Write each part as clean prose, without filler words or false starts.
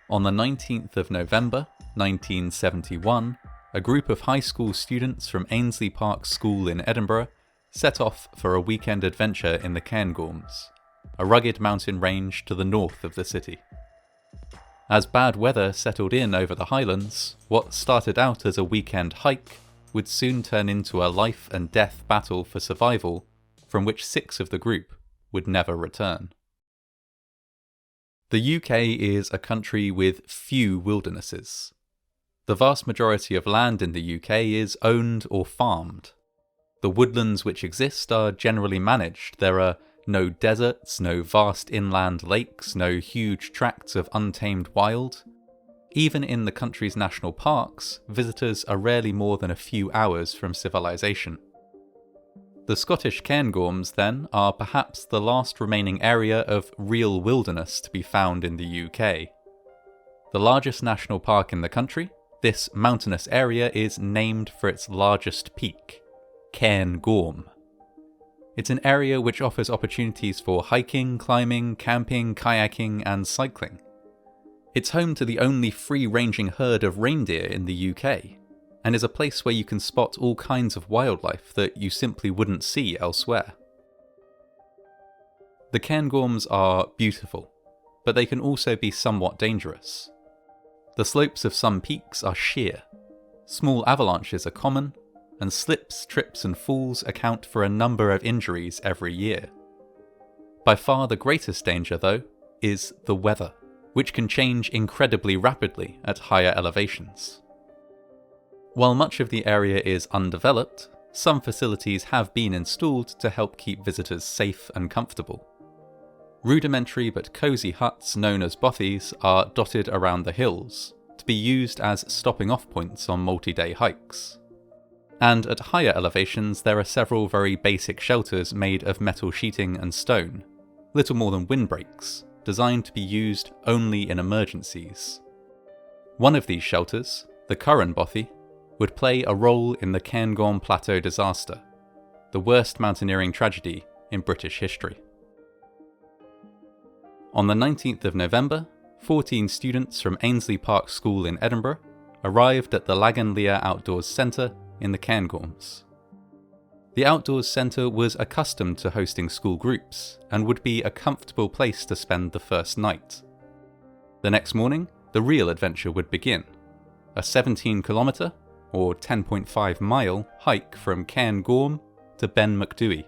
On the 19th of November, 1971, a group of high school students from Ainslie Park School in Edinburgh set off for a weekend adventure in the Cairngorms, a rugged mountain range to the north of the city. As bad weather settled in over the highlands, what started out as a weekend hike would soon turn into a life and death battle for survival from which 6 of the group would never return. The UK is a country with few wildernesses. The vast majority of land in the UK is owned or farmed. The woodlands which exist are generally managed. There are no deserts, no vast inland lakes, no huge tracts of untamed wild. Even in the country's national parks, visitors are rarely more than a few hours from civilization. The Scottish Cairngorms, then, are perhaps the last remaining area of real wilderness to be found in the UK. The largest national park in the country, this mountainous area is named for its largest peak, Cairngorm. It's an area which offers opportunities for hiking, climbing, camping, kayaking, and cycling. It's home to the only free-ranging herd of reindeer in the UK, and is a place where you can spot all kinds of wildlife that you simply wouldn't see elsewhere. The Cairngorms are beautiful, but they can also be somewhat dangerous. The slopes of some peaks are sheer, small avalanches are common, and slips, trips and falls account for a number of injuries every year. By far the greatest danger, though, is the weather, which can change incredibly rapidly at higher elevations. While much of the area is undeveloped, some facilities have been installed to help keep visitors safe and comfortable. Rudimentary but cosy huts known as bothies are dotted around the hills, to be used as stopping-off points on multi-day hikes. And at higher elevations there are several very basic shelters made of metal sheeting and stone, little more than windbreaks, designed to be used only in emergencies. One of these shelters, the Curran Bothy, would play a role in the Cairngorm Plateau disaster, the worst mountaineering tragedy in British history. On the 19th of November, 14 students from Ainslie Park School in Edinburgh arrived at the Lagan Lea Outdoors Centre in the Cairngorms. The Outdoors Centre was accustomed to hosting school groups and would be a comfortable place to spend the first night. The next morning, the real adventure would begin, a 17-kilometre or 10.5-mile hike from Cairngorm to Ben Macdui.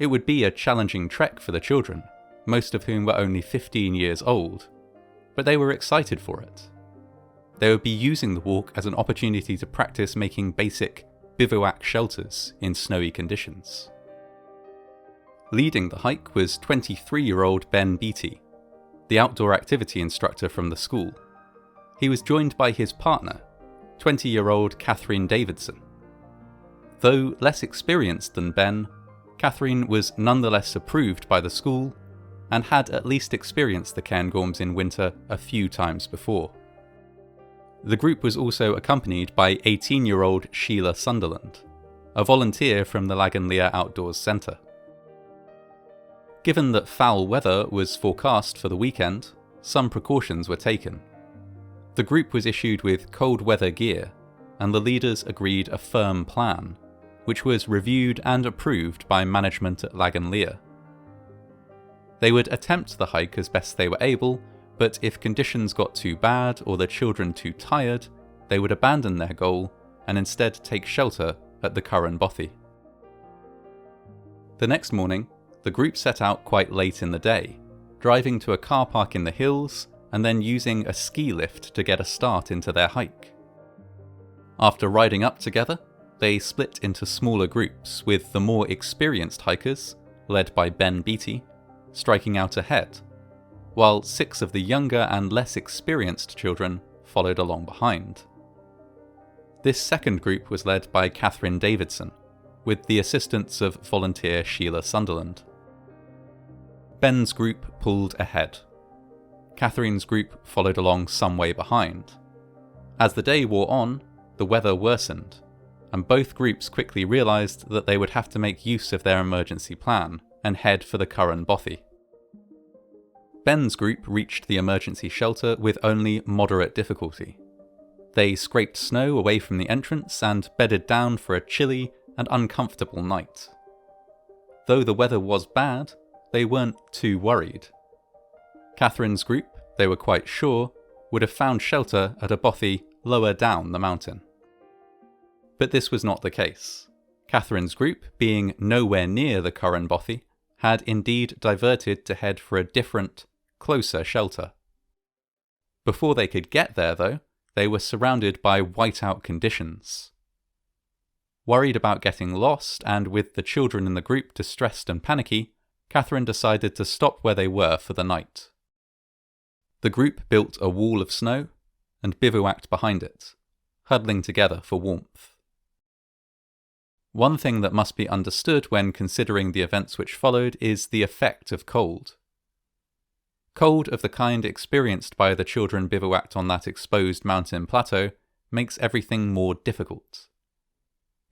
It would be a challenging trek for the children, most of whom were only 15 years old, but they were excited for it. They would be using the walk as an opportunity to practice making basic bivouac shelters in snowy conditions. Leading the hike was 23-year-old Ben Beattie, the outdoor activity instructor from the school. He was joined by his partner, 20-year-old Catherine Davidson. Though less experienced than Ben, Catherine was nonetheless approved by the school and had at least experienced the Cairngorms in winter a few times before. The group was also accompanied by 18-year-old Sheila Sunderland, a volunteer from the Lagan Lea Outdoors Centre. Given that foul weather was forecast for the weekend, some precautions were taken. The group was issued with cold weather gear, and the leaders agreed a firm plan, which was reviewed and approved by management at Lagan Lea. They would attempt the hike as best they were able, but if conditions got too bad or the children too tired, they would abandon their goal and instead take shelter at the Curran Bothy. The next morning, the group set out quite late in the day, driving to a car park in the hills and then using a ski lift to get a start into their hike. After riding up together, they split into smaller groups, with the more experienced hikers, led by Ben Beattie, striking out ahead, while 6 of the younger and less experienced children followed along behind. This second group was led by Catherine Davidson, with the assistance of volunteer Sheila Sunderland. Ben's group pulled ahead. Catherine's group followed along some way behind. As the day wore on, the weather worsened, and both groups quickly realised that they would have to make use of their emergency plan and head for the Curran Bothy. Ben's group reached the emergency shelter with only moderate difficulty. They scraped snow away from the entrance and bedded down for a chilly and uncomfortable night. Though the weather was bad, they weren't too worried. Catherine's group, they were quite sure, would have found shelter at a bothy lower down the mountain. But this was not the case. Catherine's group, being nowhere near the current bothy, had indeed diverted to head for a different, closer shelter. Before they could get there, though, they were surrounded by whiteout conditions. Worried about getting lost, and with the children in the group distressed and panicky, Catherine decided to stop where they were for the night. The group built a wall of snow and bivouacked behind it, huddling together for warmth. One thing that must be understood when considering the events which followed is the effect of cold. Cold of the kind experienced by the children bivouacked on that exposed mountain plateau makes everything more difficult.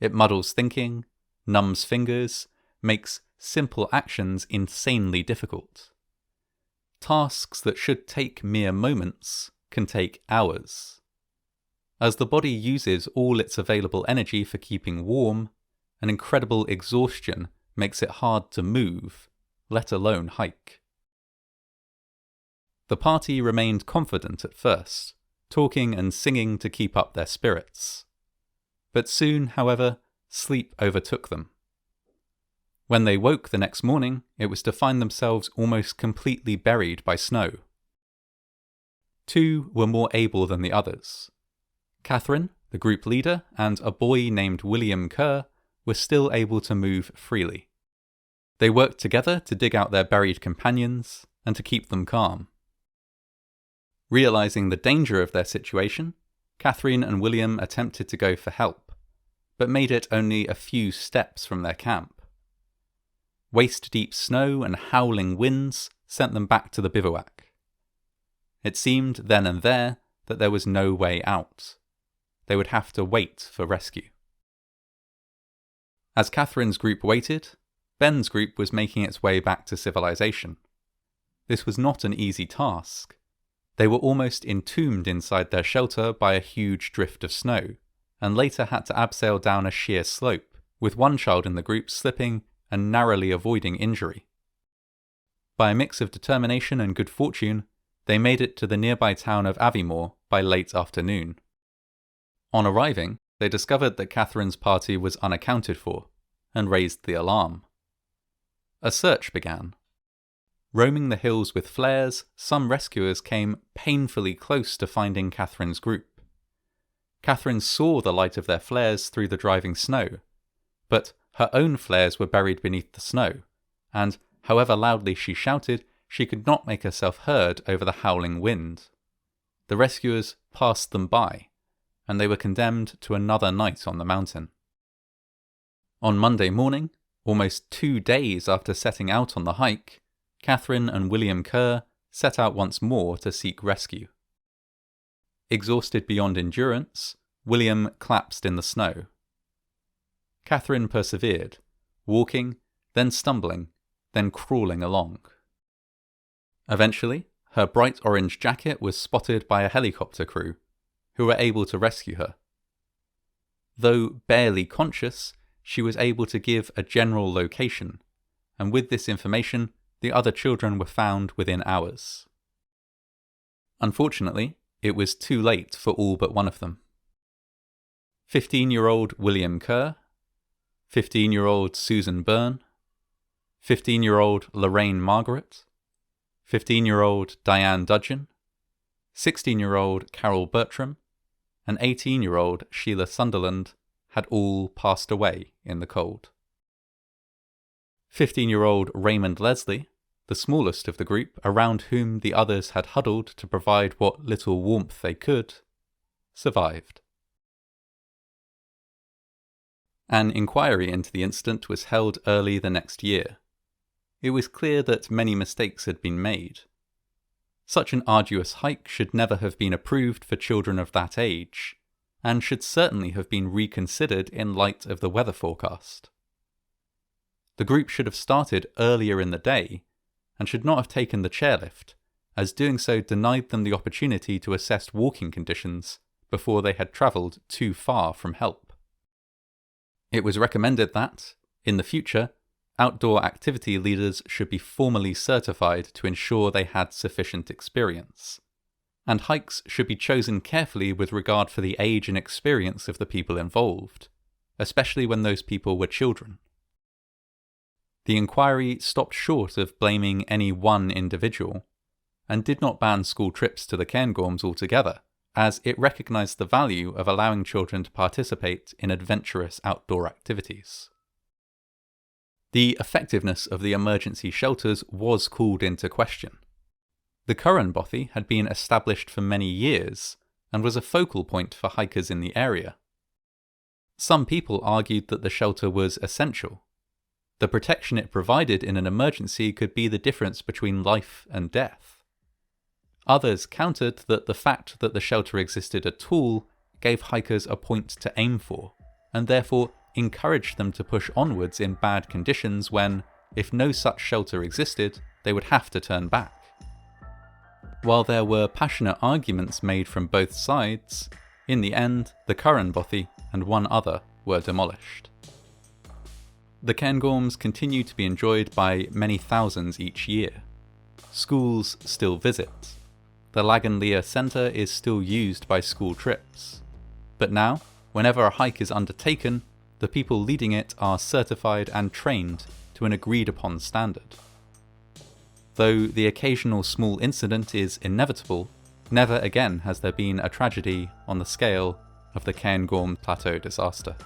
It muddles thinking, numbs fingers, makes simple actions insanely difficult. Tasks that should take mere moments can take hours. As the body uses all its available energy for keeping warm, an incredible exhaustion makes it hard to move, let alone hike. The party remained confident at first, talking and singing to keep up their spirits. But soon, however, sleep overtook them. When they woke the next morning, it was to find themselves almost completely buried by snow. Two were more able than the others. Catherine, the group leader, and a boy named William Kerr were still able to move freely. They worked together to dig out their buried companions and to keep them calm. Realizing the danger of their situation, Catherine and William attempted to go for help, but made it only a few steps from their camp. Waist-deep snow and howling winds sent them back to the bivouac. It seemed then and there that there was no way out. They would have to wait for rescue. As Catherine's group waited, Ben's group was making its way back to civilization. This was not an easy task. They were almost entombed inside their shelter by a huge drift of snow, and later had to abseil down a sheer slope, with one child in the group slipping and narrowly avoiding injury. By a mix of determination and good fortune, they made it to the nearby town of Aviemore by late afternoon. On arriving, they discovered that Catherine's party was unaccounted for, and raised the alarm. A search began. Roaming the hills with flares, some rescuers came painfully close to finding Catherine's group. Catherine saw the light of their flares through the driving snow, but her own flares were buried beneath the snow, and, however loudly she shouted, she could not make herself heard over the howling wind. The rescuers passed them by, and they were condemned to another night on the mountain. On Monday morning, almost 2 days after setting out on the hike, Catherine and William Kerr set out once more to seek rescue. Exhausted beyond endurance, William collapsed in the snow. Catherine persevered, walking, then stumbling, then crawling along. Eventually, her bright orange jacket was spotted by a helicopter crew, who were able to rescue her. Though barely conscious, she was able to give a general location, and with this information, the other children were found within hours. Unfortunately, it was too late for all but one of them. 15-year-old William Kerr, 15-year-old Susan Byrne, 15-year-old Lorraine Margaret, 15-year-old Diane Dudgeon, 16-year-old Carol Bertram, and 18-year-old Sheila Sunderland had all passed away in the cold. 15-year-old Raymond Leslie, the smallest of the group around whom the others had huddled to provide what little warmth they could, survived. An inquiry into the incident was held early the next year. It was clear that many mistakes had been made. Such an arduous hike should never have been approved for children of that age, and should certainly have been reconsidered in light of the weather forecast. The group should have started earlier in the day, and should not have taken the chairlift, as doing so denied them the opportunity to assess walking conditions before they had travelled too far from help. It was recommended that, in the future, outdoor activity leaders should be formally certified to ensure they had sufficient experience, and hikes should be chosen carefully with regard for the age and experience of the people involved, especially when those people were children. The inquiry stopped short of blaming any one individual, and did not ban school trips to the Cairngorms altogether, as it recognised the value of allowing children to participate in adventurous outdoor activities. The effectiveness of the emergency shelters was called into question. The Curran Bothy had been established for many years, and was a focal point for hikers in the area. Some people argued that the shelter was essential. The protection it provided in an emergency could be the difference between life and death. Others countered that the fact that the shelter existed at all gave hikers a point to aim for, and therefore encouraged them to push onwards in bad conditions when, if no such shelter existed, they would have to turn back. While there were passionate arguments made from both sides, in the end, the Curran Bothy and one other were demolished. The Cairngorms continue to be enjoyed by many thousands each year. Schools still visit. The Lagan Lea Centre is still used by school trips. But now, whenever a hike is undertaken, the people leading it are certified and trained to an agreed upon standard. Though the occasional small incident is inevitable, never again has there been a tragedy on the scale of the Cairngorm Plateau disaster.